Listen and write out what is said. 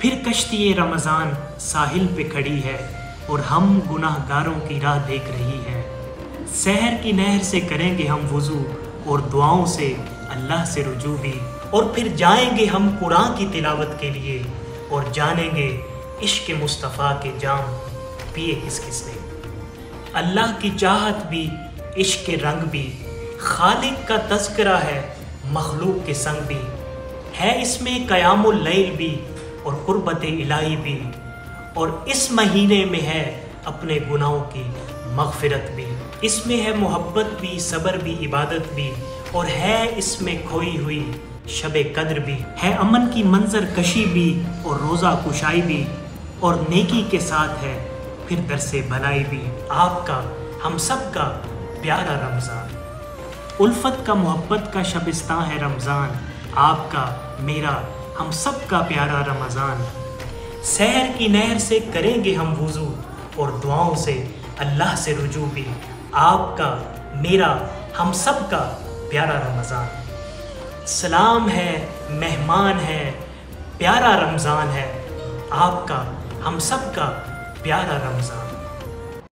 پھر کشتی رمضان ساحل پہ کھڑی ہے اور ہم گناہگاروں کی راہ دیکھ رہی ہے۔ سحر کی نہر سے کریں گے ہم وضو اور دعاؤں سے اللہ سے رجوع بھی، اور پھر جائیں گے ہم قرآن کی تلاوت کے لیے اور جانیں گے عشق مصطفیٰ کے جام پیے کس کس نے۔ اللہ کی چاہت بھی، عشق کے رنگ بھی، خالق کا تذکرہ ہے مخلوق کے سنگ بھی، ہے اس میں قیام اللیل بھی اور قربت الہی بھی، اور اس مہینے میں ہے اپنے گناہوں کی مغفرت بھی، اس میں ہے محبت بھی، صبر بھی، عبادت بھی، اور ہے اس میں کھوئی ہوئی شب قدر بھی، ہے امن کی منظر کشی بھی اور روزہ کشائی بھی، اور نیکی کے ساتھ ہے پھر درس بھلائی بھی۔ آپ کا ہم سب کا پیارا رمضان، الفت کا محبت کا شبستان ہے رمضان، آپ کا میرا ہم سب کا پیارا رمضان۔ سحر کی نہر سے کریں گے ہم وضو اور دعاؤں سے اللہ سے رجوع بھی، آپ کا میرا ہم سب کا پیارا رمضان۔ سلام ہے، مہمان ہے، پیارا رمضان ہے، آپ کا ہم سب کا پیارا رمضان۔